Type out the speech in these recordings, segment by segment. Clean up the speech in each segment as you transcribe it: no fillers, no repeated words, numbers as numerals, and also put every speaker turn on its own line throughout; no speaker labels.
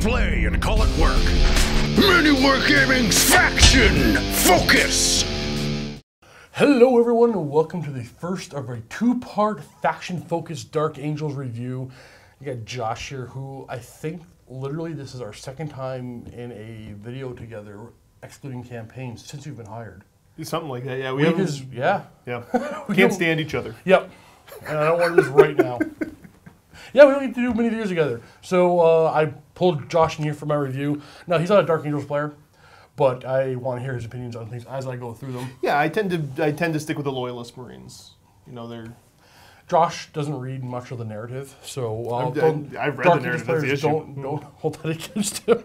play and call it work. MiniWarGaming's Faction Focus!
Hello everyone and welcome to the first of a two-part faction-focused Dark Angels review. You got Josh here, who I think literally this is our second time in a video together, excluding campaigns, since you've been hired.
Something like that, yeah. We can't stand each other.
Yep, and I don't want to do this right now. Yeah, we don't get to do many videos together. So I pulled Josh in here for my review. Now, he's not a Dark Angels player, but I want to hear his opinions on things as I go through them.
Yeah, I tend to stick with the Loyalist Marines. You know, they're...
Josh doesn't read much of the narrative, so
I've read the narrative, that's the issue.
Don't hold that against him.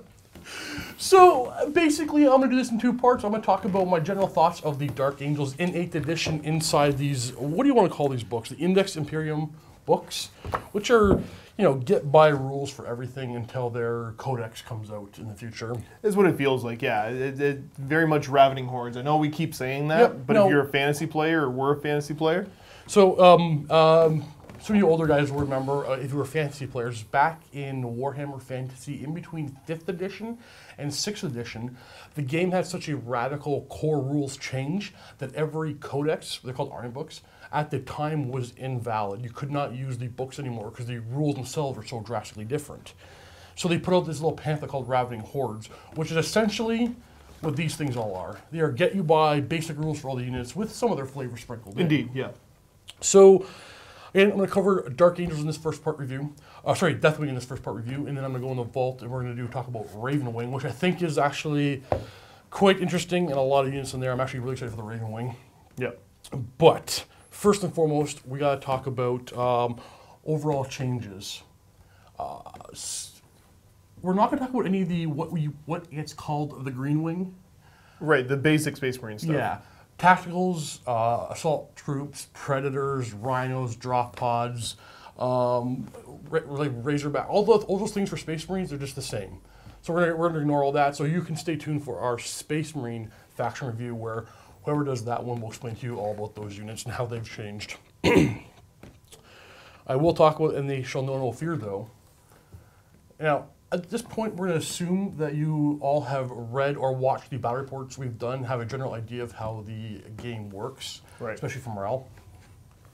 So basically, I'm going to do this in two parts. I'm going to talk about my general thoughts of the Dark Angels in 8th edition inside these, what do you want to call these books? The Index Imperium books, which are, you know, get by rules for everything until their codex comes out in the future.
That's what it feels like, yeah. It very much Ravening Hordes. I know we keep saying that,
Yep,
but if you're a fantasy player or were a fantasy player...
So, some of you older guys will remember, if you were fantasy players, back in Warhammer Fantasy, in between 5th edition and 6th edition, the game had such a radical core rules change that every codex, they're called army books, at the time was invalid. You could not use the books anymore because the rules themselves were so drastically different. So they put out this little pamphlet called Ravening Hordes, which is essentially what these things all are. They are get you by basic rules for all the units with some of their flavor sprinkled in.
Indeed, yeah.
So, again, I'm going to cover Dark Angels in this first part review. Sorry, Deathwing in this first part review, and then I'm going to go in the Vault, and we're going to talk about Ravenwing, which I think is actually quite interesting, and a lot of units in there. I'm actually really excited for the Ravenwing.
Yep.
But first and foremost, we got to talk about overall changes. We're not going to talk about any of the what it's called the Green Wing.
Right, the basic Space Marine stuff.
Yeah. Tacticals, assault troops, predators, rhinos, drop pods, like razorback, all those things for Space Marines are just the same. So we're gonna ignore all that. So you can stay tuned for our Space Marine faction review, where whoever does that one will explain to you all about those units and how they've changed. I will talk about and they shall know no fear though. Now, at this point, we're going to assume that you all have read or watched the battle reports we've done, have a general idea of how the game works,
right,
especially for morale.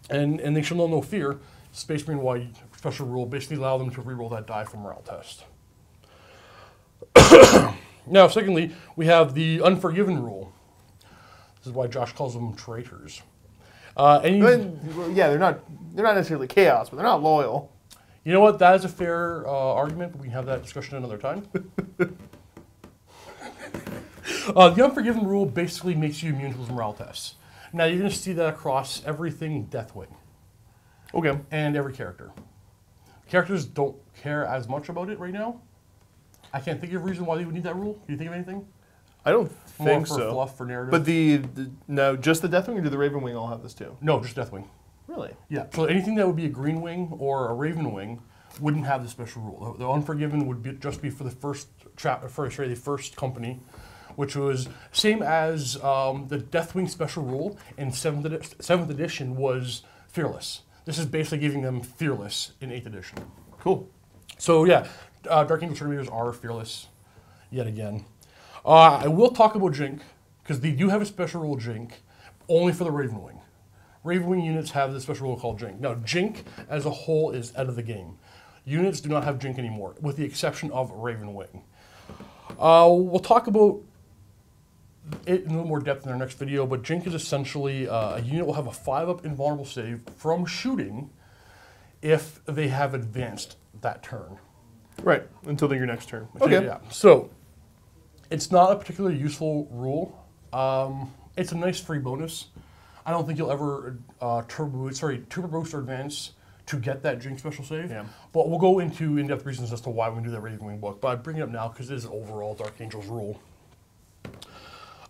And they shall know no fear. Space Marine wide special rule basically allow them to reroll that die for morale test. Now, secondly, we have the Unforgiving Rule. This is why Josh calls them traitors.
Yeah, they're not necessarily chaos, but they're not loyal.
You know what? That is a fair argument, but we can have that discussion another time. The Unforgiving Rule basically makes you immune to those morale tests. Now, you're going to see that across everything Deathwing.
Okay.
And every character. Characters don't care as much about it right now. I can't think of a reason why they would need that rule. Do you think of anything?
I don't think
so. More for fluff, for narrative.
But no, just the Deathwing, or do the Ravenwing all have this too?
No, just Deathwing.
Really?
Yeah. So anything that would be a Green Wing or a Raven Wing wouldn't have the special rule. The Unforgiven would just be for the first the first company, which was same as the Deathwing special rule in 7th edition was Fearless. This is basically giving them Fearless in 8th edition.
Cool. So
yeah, Dark Angel Terminators are Fearless yet again. I will talk about Jink, because they do have a special rule Jink, only for the Raven Wing. Ravenwing units have this special rule called Jink. Now, Jink as a whole is out of the game. Units do not have Jink anymore, with the exception of Ravenwing. We'll talk about it in a little more depth in our next video, but Jink is essentially a unit will have a 5-up invulnerable save from shooting if they have advanced that turn.
Right, until your next turn.
Okay. Yeah. So, it's not a particularly useful rule. It's a nice free bonus. I don't think you'll ever turbo boost or advance to get that Jink special save. Yeah. But we'll go into in-depth reasons as to why we do that Ravenwing book. But I bring it up now because it is an overall Dark Angels rule.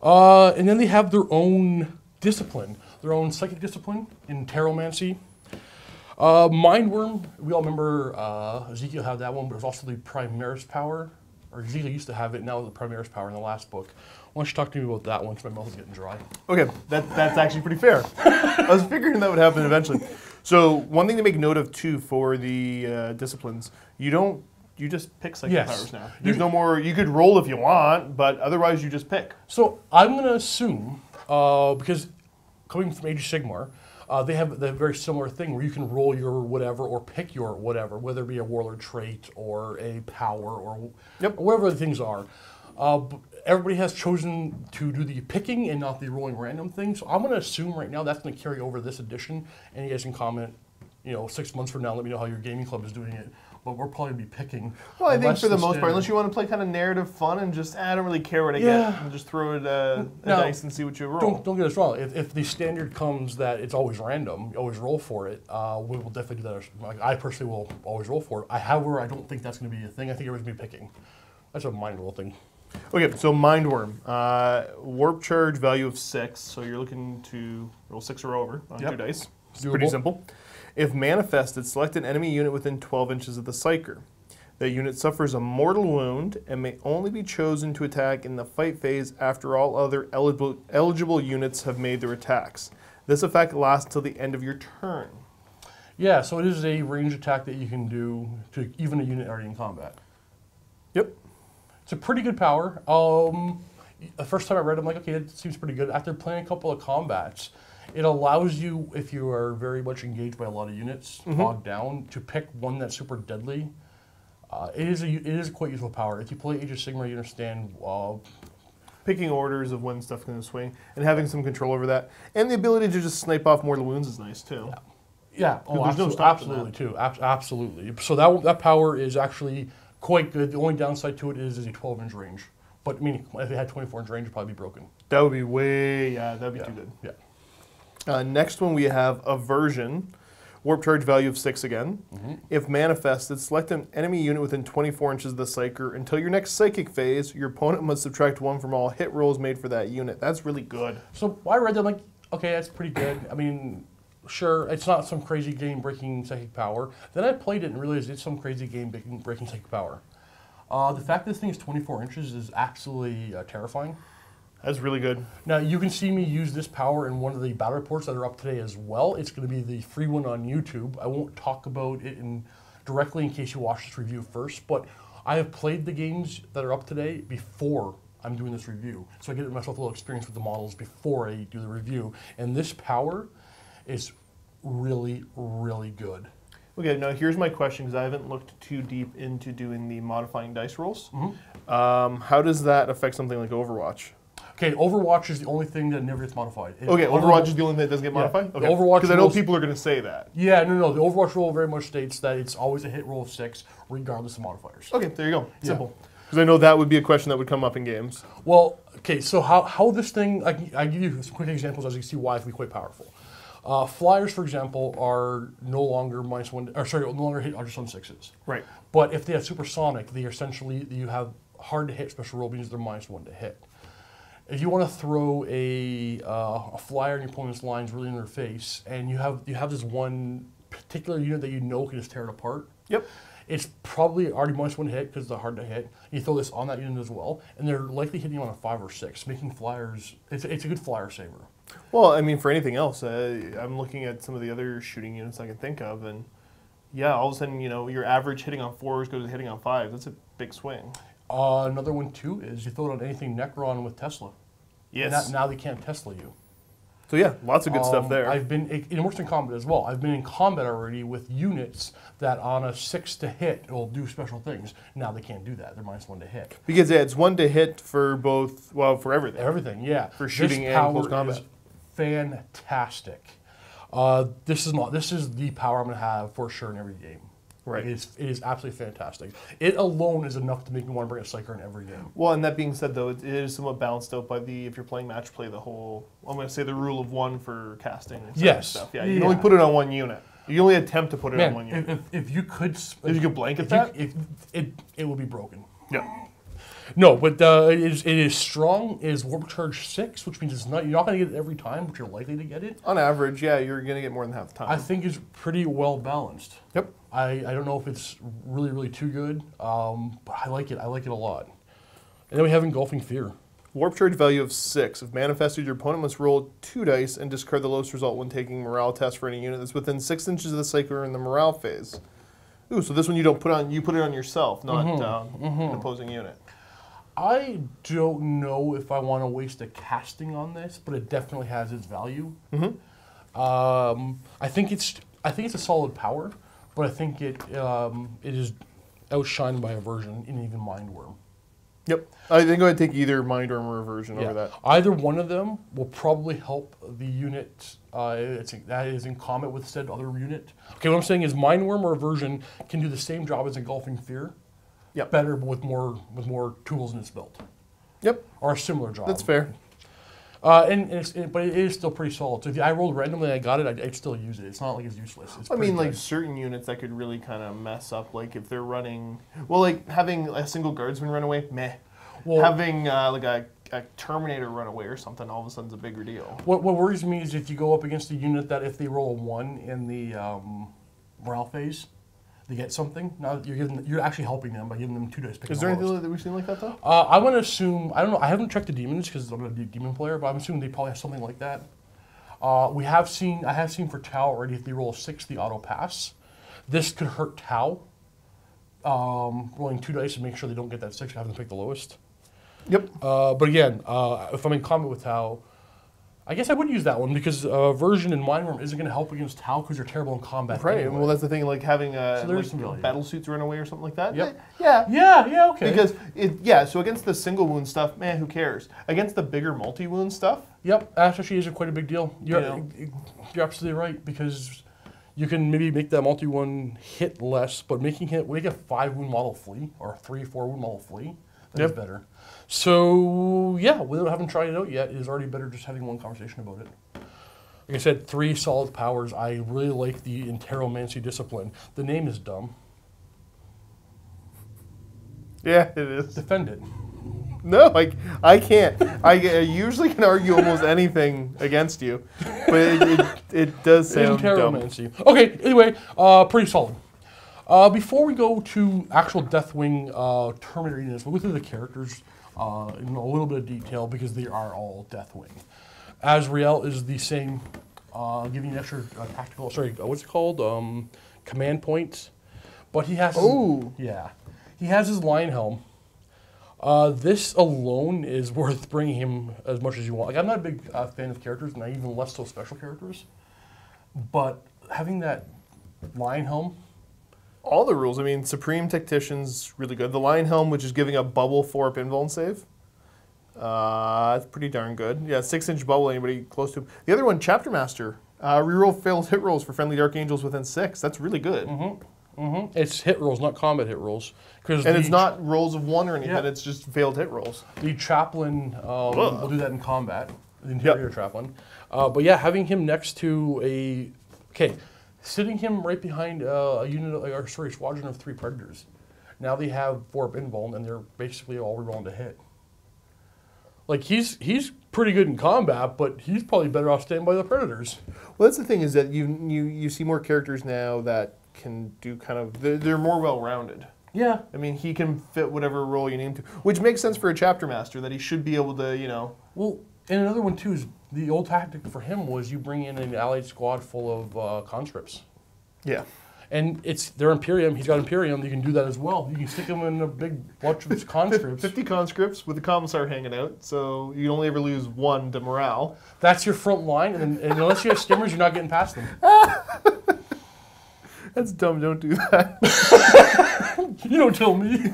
And then they have their own discipline, their own psychic discipline in Taromancy. Mindworm, we all remember Ezekiel had that one, but it was also the Primaris power. Or Ezekiel used to have it, now the Primaris power in the last book. Why don't you talk to me about that one, because my mouth is getting dry.
Okay, that's actually pretty fair. I was figuring that would happen eventually. So one thing to make note of, too, for the disciplines, you don't you just pick psychic
Yes.
powers now. There's no more. You could roll if you want, but otherwise you just pick.
So I'm going to assume, because coming from Age of Sigmar, they have the very similar thing where you can roll your whatever or pick your whatever, whether it be a warlord trait or a power or whatever the things are. Everybody has chosen to do the picking and not the rolling random thing. So I'm going to assume right now that's going to carry over this edition, and you guys can comment, 6 months from now, let me know how your gaming club is doing it. But we'll probably be picking.
Well, I think for the most part, unless you want to play kind of narrative fun and just, I don't really care what I get, and just throw it a dice and see what you roll.
Don't get us wrong. If the standard comes that it's always random, you always roll for it, we will definitely do that. Like, I personally will always roll for it. However, I don't think that's going to be a thing. I think everybody's going to be picking. That's a mind roll thing.
Okay, so Mindworm. Warp charge value of 6, so you're looking to roll 6 or over on 2 dice. It's pretty simple. If manifested, select an enemy unit within 12 inches of the Psyker. That unit suffers a mortal wound and may only be chosen to attack in the fight phase after all other eligible units have made their attacks. This effect lasts till the end of your turn.
Yeah, so it is a range attack that you can do to even a unit already in combat.
Yep.
It's a pretty good power. The first time I read it, I'm like, okay, it seems pretty good. After playing a couple of combats, it allows you, if you are very much engaged by a lot of units, bogged down, to pick one that's super deadly. It is a quite useful power. If you play Age of Sigmar, you understand
picking orders of when stuff's going to swing and having some control over that, and the ability to just snipe off mortal wounds is nice too.
Yeah. Oh,
there's no
absolutely too. Absolutely. So that power is actually quite good. The only downside to it is a 12-inch range. But meaning, if it had 24-inch range, it'd probably be broken.
That would be that'd be too good.
Yeah.
Next one we have Aversion. Warp charge value of 6 again. If manifested, select an enemy unit within 24 inches of the Psyker. Until your next psychic phase, your opponent must subtract 1 from all hit rolls made for that unit. That's really good.
So I read that, I'm like, okay, that's pretty good. I mean, sure, it's not some crazy game-breaking psychic power. Then I played it and realized it's some crazy game-breaking psychic power. The fact that this thing is 24 inches is absolutely terrifying.
That's really good.
Now, you can see me use this power in one of the battle reports that are up today as well. It's going to be the free one on YouTube. I won't talk about it directly in case you watch this review first, but I have played the games that are up today before I'm doing this review. So I get myself a little experience with the models before I do the review. And this power is really, really good.
Okay, now here's my question, because I haven't looked too deep into doing the modifying dice rolls. How does that affect something like Overwatch?
Okay, Overwatch is the only thing that never gets modified.
Okay, Overwatch is the only thing that doesn't get modified? Okay.
Overwatch,
because I know people are going to say that.
Yeah, no. The Overwatch rule very much states that it's always a hit roll of 6, regardless of modifiers.
Okay, there you go. Simple. Because I know that would be a question that would come up in games.
Well, okay, so how this thing, I give you some quick examples as you can see why it can be quite powerful. Flyers, for example, are no longer no longer hit just on 6s.
Right.
But if they have supersonic, they essentially, you have hard to hit special roll means they're -1 to hit. If you want to throw a flyer in your opponent's lines really in their face, and you have this one particular unit that you know can just tear it apart.
Yep.
It's probably already -1 hit because they're hard to hit. You throw this on that unit as well, and they're likely hitting you on a 5 or 6, making flyers. It's a good flyer saver.
Well, I mean, for anything else, I'm looking at some of the other shooting units I can think of, and yeah, all of a sudden, your average hitting on 4s goes to hitting on 5s. That's a big swing.
Another one too is you throw it on anything Necron with Tesla.
Yes.
Now they can't Tesla you.
So yeah, lots of good stuff there.
It works in combat as well. I've been in combat already with units that on a 6 to hit will do special things. Now they can't do that. They're -1 to hit.
Because it's 1 to hit for both, for everything.
Everything, yeah.
For shooting and close combat.
This power is fantastic. This is the power I'm going to have for sure in every game.
Right.
It is absolutely fantastic. It alone is enough to make me want to bring a Psyker in every game.
Well, and that being said, though, it is somewhat balanced out by if you're playing match play, the whole, I'm going to say the rule of 1 for casting and stuff. Yeah, you can only put it on 1 unit. You can only attempt to put it on 1 unit.
If you could...
If you could blanket that?
It would be broken.
Yeah.
No, but it is strong. It is Warp Charge 6, which means you're not going to get it every time, but you're likely to get it.
On average, yeah, you're going to get more than half the time.
I think it's pretty well balanced.
Yep.
I don't know if it's really, really too good, but I like it. I like it a lot. And then we have Engulfing Fear.
Warp charge value of 6. If manifested, your opponent must roll 2 dice and discard the lowest result when taking morale tests for any unit that's within 6 inches of the Psyker in the morale phase. Ooh, so this one you don't put on. You put it on yourself, not an opposing unit.
I don't know if I want to waste a casting on this, but it definitely has its value. I think it's a solid power, but I think it is outshined by Aversion and even Mindworm.
Yep. I think I'd take either Mindworm or Aversion over that.
Either one of them will probably help the unit that is in combat with said other unit. Okay, what I'm saying is Mindworm or Aversion can do the same job as Engulfing Fear.
Yep.
Better, but with more tools in its belt.
Yep.
Or a similar job.
That's fair.
But it is still pretty solid. So if I rolled randomly and I got it, I'd still use it. It's not like it's useless. It's
I mean, like
good.
certain units that could really kind of mess up, like if they're running, well, like having a single guardsman run away, meh. Well, having like a Terminator run away or something, all of a sudden is a bigger deal.
What worries me is if you go up against a unit that if they roll a 1 in the morale phase, they get something. Now you're actually helping them by giving them 2 dice.
Is there anything that we've seen like that though?
I want to assume, I don't know, I haven't checked the demons because I'm a demon player, but I'm assuming they probably have something like that. I have seen for Tau already, if they roll a 6, the auto pass. This could hurt Tau. Rolling 2 dice to make sure they don't get that 6, have them pick the lowest.
Yep.
But again, if I'm in combat with Tau, I guess I would use that one because Version and Mindworm isn't going to help against Tau because they're terrible in combat.
Right.
Anyway.
Well, that's the thing. Like having
like
battle suits run away or something like that.
Yep.
Yeah.
Okay.
Because so against the single wound stuff, man, who cares? Against the bigger multi wound stuff.
Yep. That actually is quite a big deal. You're absolutely right because you can maybe make that multi wound hit less, but make a 5 wound model flee or a 3-4 wound model flee. That is better. So, yeah, without having tried it out yet, it is already better just having one conversation about it. Like I said, 3 solid powers. I really like the Interomancy discipline. The name is dumb.
Yeah, it is.
Defend it.
No, I can't. I usually can argue almost anything against you, but it does sound dumb.
Interomancy. Okay, anyway, pretty solid. Before we go to actual Deathwing Terminator units, we'll go through the characters in a little bit of detail because they are all Deathwing. Azrael is the same, giving you extra tactical, what's it called? Command points. But he has he has his Lion Helm. This alone is worth bringing him as much as you want. Like, I'm not a big fan of characters, and I even less so special characters. But having that Lion Helm,
all the rules. I mean, Supreme Tactician's really good. The Lion Helm, which is giving a bubble 4-up invuln save. That's pretty darn good. Yeah, 6-inch bubble, anybody close to him. The other one, Chapter Master. Reroll failed hit rolls for friendly Dark Angels within 6. That's really good.
It's hit rolls, not combat hit rolls.
And it's not rolls of 1 or anything, it's just failed hit rolls.
The Chaplain will do that in combat, the Interior Chaplain. But yeah, having him next to sitting him right behind a unit, squadron of 3 Predators. Now they have 4-up invuln, and they're basically all rerolling to hit. Like, he's pretty good in combat, but he's probably better off staying by the Predators.
Well, that's the thing, is that you see more characters now that can do kind of, they're more well-rounded.
Yeah.
I mean, he can fit whatever role you need him to, which makes sense for a Chapter Master, that he should be able to,
Well, and another one, too, is the old tactic for him was you bring in an allied squad full of conscripts.
Yeah.
And they're Imperium. He's got Imperium. You can do that as well. You can stick them in a big bunch of conscripts.
50 conscripts with the commissar hanging out, so you only ever lose 1 to morale.
That's your front line, and unless you have skimmers, you're not getting past them.
That's dumb. Don't do that.
You don't tell me.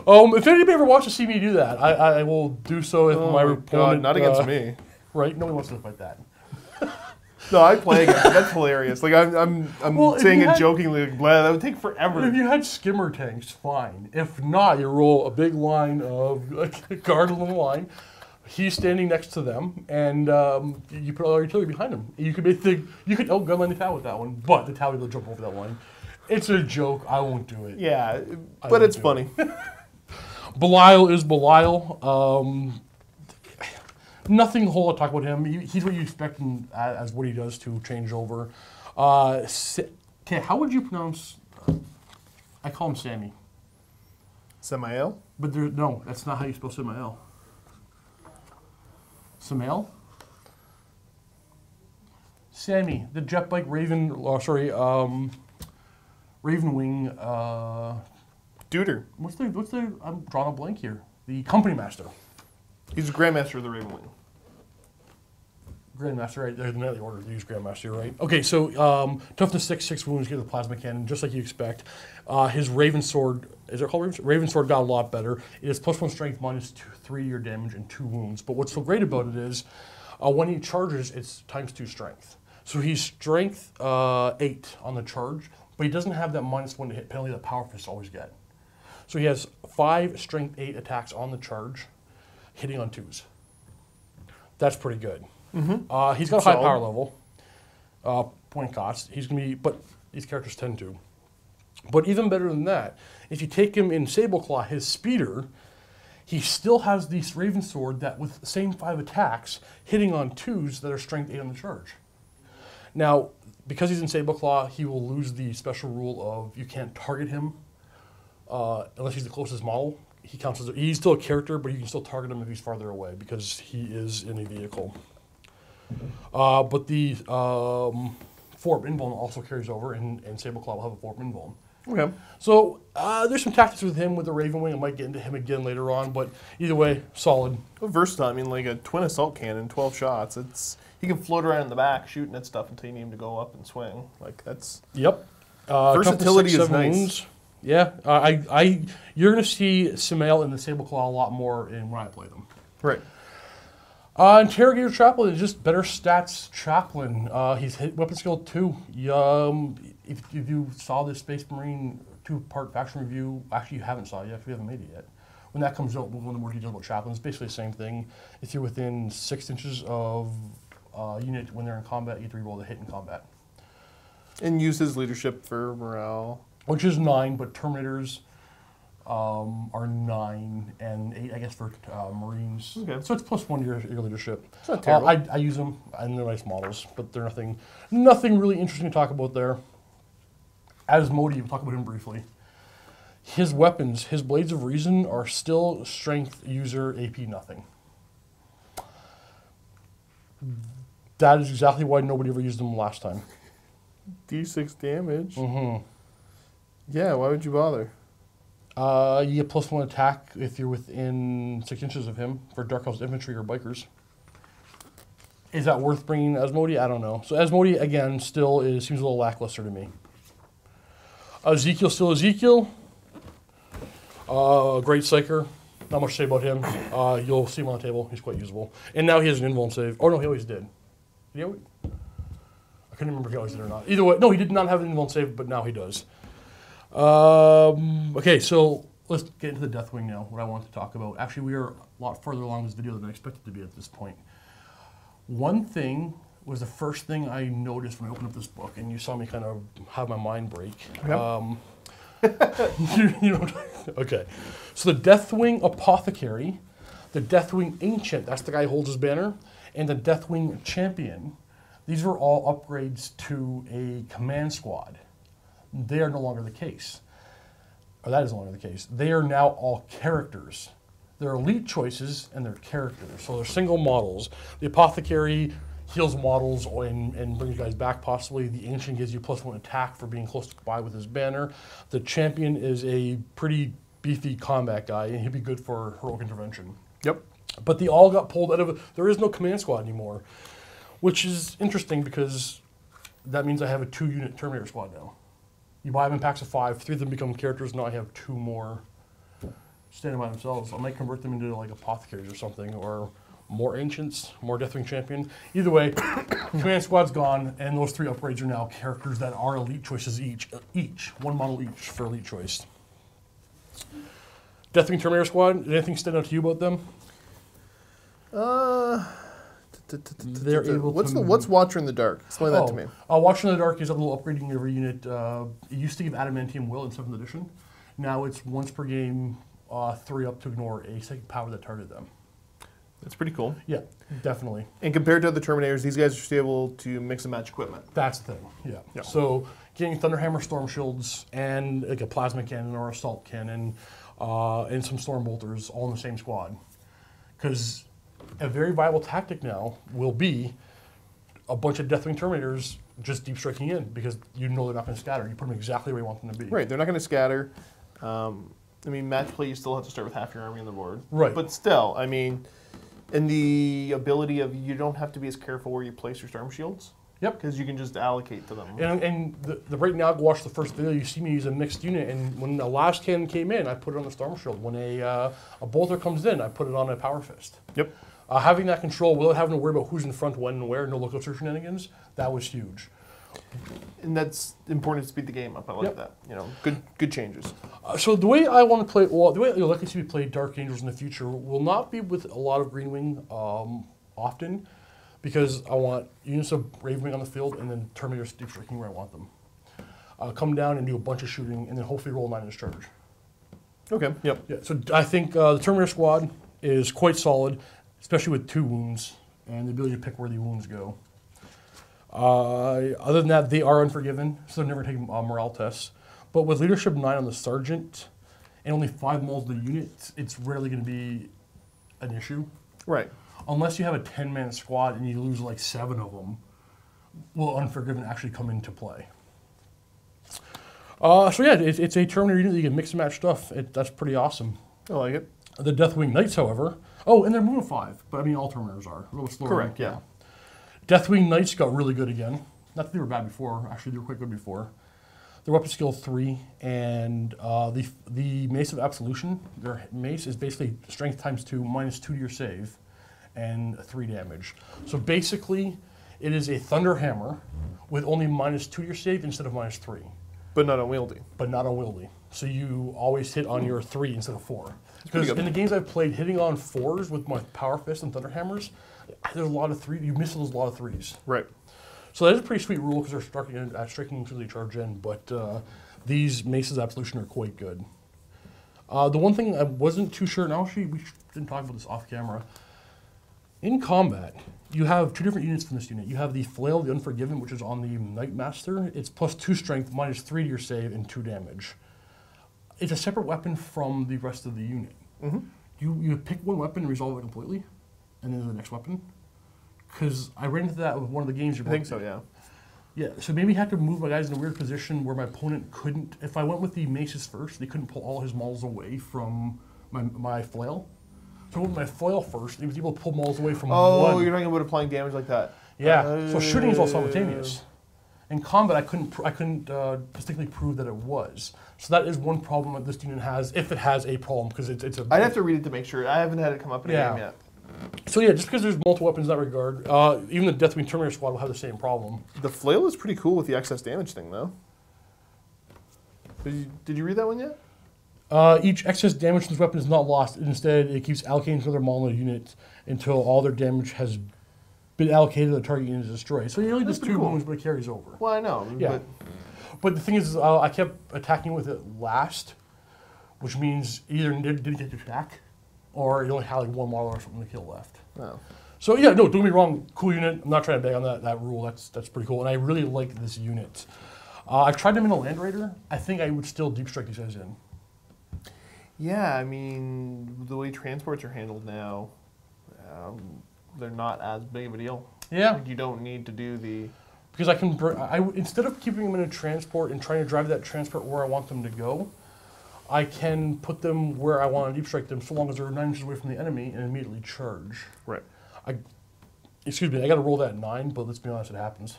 If anybody ever wants to see me do that, I will do so if my opponent...
God, not against me.
Right? Nobody wants to fight that.
No, I play against it. That's hilarious. Like, I'm saying it jokingly, like, blah, that would take forever.
If you had skimmer tanks, fine. If not, you roll a big line of a guard along the line. He's standing next to them, and you put all your artillery behind him. You could gunline the Tau with that one, but the Tau will jump over that line. It's a joke. I won't do it.
Yeah, but it's funny.
Belial is Belial. Nothing whole to talk about him. He's what you expect him as what he does to change over. Okay, how would you pronounce? I call him Sammy.
Samael?
But no, that's not how you spell Samael. Samael? Sammy, the jet bike Raven Ravenwing,
Duder.
what's the, I'm drawing a blank here. The Company Master.
He's a Grandmaster of the Ravenwing.
Grandmaster, right? They're the order to use Grandmaster, right? Okay, so toughness 6, 6 wounds, get the plasma cannon, just like you expect. His Raven Sword, is it called Raven Sword? Raven Sword got a lot better. It is +1 strength, -3 year damage, and 2 wounds. But what's so great about it is when he charges, it's ×2 strength. So he's strength 8 on the charge, but he doesn't have that -1 to hit penalty that Power Fists always get. So he has 5 strength 8 attacks on the charge, hitting on 2s. That's pretty good. He's got a high power level, point cost. He's gonna be, but these characters tend to. But even better than that, if you take him in Sableclaw, his speeder, he still has this Raven Sword that with the same 5 attacks, hitting on 2s that are strength 8 on the charge. Now, because he's in Sableclaw, he will lose the special rule of you can't target him unless he's the closest model. He counts as he's still a character, but you can still target him if he's farther away because he is in a vehicle. But the Form Invuln also carries over, and Sableclaw will have a Form Invuln.
Okay.
So there's some tactics with him with the Ravenwing. I might get into him again later on, but either way, solid.
Well, versatile. I mean, like a twin assault cannon, 12 shots. He can float around in the back shooting at stuff until you need him to go up and swing. Like that's.
Yep.
Versatility
6,
is nice.
Wounds. Yeah, you're going to see Samael and the Sableclaw a lot more when I play them.
Right.
Interrogator Chaplain is just better stats Chaplain. He's hit weapon skill 2. If you saw this Space Marine 2-part faction review, actually you haven't saw it yet, we haven't made it yet. When that comes out, we'll go into more details about Chaplain. It's basically the same thing. If you're within 6 inches of unit when they're in combat, you get to reroll the hit in combat.
And use his leadership for morale.
Which is 9, but Terminators are 9 and 8, I guess, for Marines. Okay. So it's +1 to your leadership.
It's not terrible.
I use them, and they're nice models, but they're nothing really interesting to talk about there. Asmodee, we'll talk about him briefly. His weapons, his Blades of Reason, are still strength user AP nothing. That is exactly why nobody ever used them last time.
D6 damage? Mm-hmm. Yeah, why would you bother?
You get +1 attack if you're within 6 inches of him for Dark Elves Infantry or Bikers. Is that worth bringing Asmodee? I don't know. So Asmodee, again, still seems a little lackluster to me. Ezekiel, still Ezekiel. Great Psyker. Not much to say about him. You'll see him on the table. He's quite usable. And now he has an invuln save. Oh, no, he always did. Did he always? I couldn't remember if he always did or not. Either way, no, he did not have an invuln save, but now he does. Okay, so let's get into the Deathwing now, what I want to talk about. Actually, we are a lot further along this video than I expected to be at this point. One thing was the first thing I noticed when I opened up this book, and you saw me kind of have my mind break. Yep. Okay. So the Deathwing Apothecary, the Deathwing Ancient, that's the guy who holds his banner, and the Deathwing Champion, these were all upgrades to a command squad. They are no longer the case. Or that is no longer the case. They are now all characters. They're elite choices and they're characters. So they're single models. The Apothecary heals models and brings you guys back possibly. The Ancient gives you +1 attack for being close by with his banner. The Champion is a pretty beefy combat guy and he'd be good for heroic intervention.
Yep.
But they all got pulled out of it. There is no command squad anymore, which is interesting because that means I have a 2-unit Terminator squad now. You buy them in packs of 5, 3 of them become characters, now I have 2 more standing by themselves. I might convert them into like Apothecaries or something, or more Ancients, more Deathwing Champion. Either way, Command Squad's gone, and those 3 upgrades are now characters that are elite choices each. 1 model each for elite choice. Deathwing Terminator Squad, did anything stand out to you about them? They're able to...
What's Watcher in the Dark? Explain that to me.
Watcher in the Dark is a little upgrading every unit. It used to give Adamantium Will in 7th edition. Now it's once per game, 3 up to ignore a psychic power that targeted them.
That's pretty cool.
Yeah, definitely.
And compared to other Terminators, these guys are still able to mix and match equipment.
That's the thing, yeah. So getting Thunderhammer Storm Shields and like a Plasma Cannon or Assault Cannon and some Storm Bolters all in the same squad. Because a very viable tactic now will be a bunch of Deathwing Terminators just deep striking in because you know they're not going to scatter. You put them exactly where you want them to be.
Right, they're not going to scatter. I mean, match play, you still have to start with half your army on the board.
Right.
But still, I mean, and the ability of you don't have to be as careful where you place your storm shields.
Yep.
Because you can just allocate to them.
And the right now, go watch the first video. You see me use a mixed unit, and when the last cannon came in, I put it on the storm shield. When a bolter comes in, I put it on a power fist.
Yep.
Having that control without having to worry about who's in front, when, and where, no lookout search shenanigans, that was huge.
And that's important to speed the game up. I like that. You know, good changes.
So the way I want to play, well, the way you'll likely see me play Dark Angels in the future will not be with a lot of Green Wing often, because I want units of Raven Wing on the field and then Terminators deep striking where I want them. Come down and do a bunch of shooting and then hopefully roll 9-inch charge.
Okay. Yep.
Yeah. So I think the Terminator squad is quite solid, especially with 2 wounds and the ability to pick where the wounds go. Other than that, they are Unforgiven, so they're never taking morale tests. But with leadership 9 on the sergeant and only 5 moles of the unit, it's rarely going to be an issue.
Right.
Unless you have a 10-man squad and you lose like 7 of them, will Unforgiven actually come into play? So yeah, it's a Terminator unit that you can mix and match stuff. That's pretty awesome.
I like it.
The Deathwing Knights, however, oh, and they're moving 5, but I mean all Terminators are a little slower.
Correct. Yeah.
Deathwing Knights got really good again. Not that they were bad before. Actually, they were quite good before. Their weapon skill 3, and the Mace of Absolution. Their mace is basically strength times 2, -2 to your save, and 3 damage. So basically, it is a Thunder Hammer with only -2 to your save instead of -3.
But not unwieldy.
But not unwieldy. So you always hit on your 3 instead of 4. Because in the games I've played, hitting on 4s with my Power Fist and Thunder Hammers, there's a lot of 3. You miss those a lot of 3s.
Right.
So that is a pretty sweet rule because they're striking until they charge in. But these Maces of Absolution are quite good. The one thing I wasn't too sure, and actually we didn't talk about this off camera. In combat, you have 2 different units from this unit. You have the Flailed Unforgiven, which is on the Knightmaster. It's +2 strength, -3 to your save, and 2 damage. It's a separate weapon from the rest of the unit.
Mm-hmm.
You pick one weapon and resolve it completely, and then the next weapon. Because I ran into that with one of the games.
I think so, yeah.
Yeah, so maybe I had to move my guys in a weird position where my opponent couldn't. If I went with the maces first, they couldn't pull all his models away from my flail. So I went with my flail first, and he was able to pull models away from one.
Oh, you're talking about applying damage like that.
Yeah, so shooting is all simultaneous. In combat, I couldn't distinctly prove that it was. So that is one problem that this unit has, if it has a problem, because it's a...
I'd have to read it to make sure. I haven't had it come up in a game yet.
So yeah, just because there's multiple weapons in that regard, even the Deathwing Terminator squad will have the same problem.
The flail is pretty cool with the excess damage thing, though. Did you read that one yet?
Each excess damage from this weapon is not lost. Instead, it keeps allocating to their model unit until all their damage has been allocated to the target unit is destroyed. So you only just 2 wounds, but it carries over.
Well, I know.
Yeah. But the thing is, I kept attacking with it last, which means either it didn't get to attack, or you only had like 1 model or something to kill left.
Oh.
So yeah, no, don't get me wrong, cool unit. I'm not trying to bag on that rule. That's pretty cool, and I really like this unit. I've tried them in a Land Raider. I think I would still deep strike these guys in.
Yeah, I mean, the way transports are handled now, they're not as big of a deal.
Yeah.
Like, you don't need to do the...
Because instead of keeping them in a transport and trying to drive that transport where I want them to go, I can put them where I want to deep strike them so long as they're 9 inches away from the enemy and immediately charge.
Right.
Excuse me, I got to roll that 9, but let's be honest, it happens.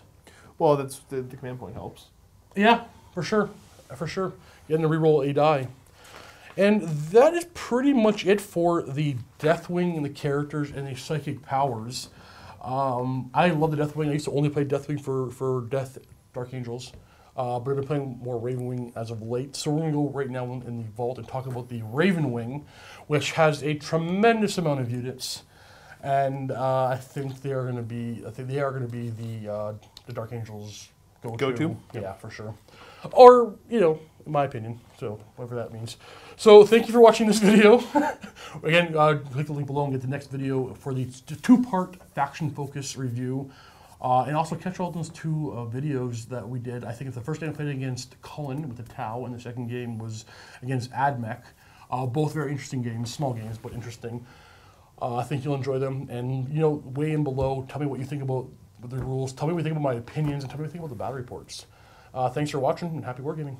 Well, that's the command point helps.
Yeah, for sure. For sure. Getting to reroll a die. And that is pretty much it for the Deathwing and the characters and the psychic powers. I love the Deathwing. I used to only play Deathwing for Dark Angels, but I've been playing more Ravenwing as of late. So we're going to go right now in the vault and talk about the Ravenwing, which has a tremendous amount of units, and I think they are going to be. The Dark Angels go-to. Yeah, for sure. Or in my opinion. So whatever that means. So thank you for watching this video. Again, click the link below and get the next video for the 2-part faction focus review. And also catch all those 2 videos that we did. I think the first game I played against Cullen with the Tau, and the second game was against Admech. Both very interesting games, small games, but interesting. I think you'll enjoy them. And weigh in below. Tell me what you think about with the rules. Tell me what you think about my opinions, and tell me what you think about the battle reports. Thanks for watching, and happy wargaming.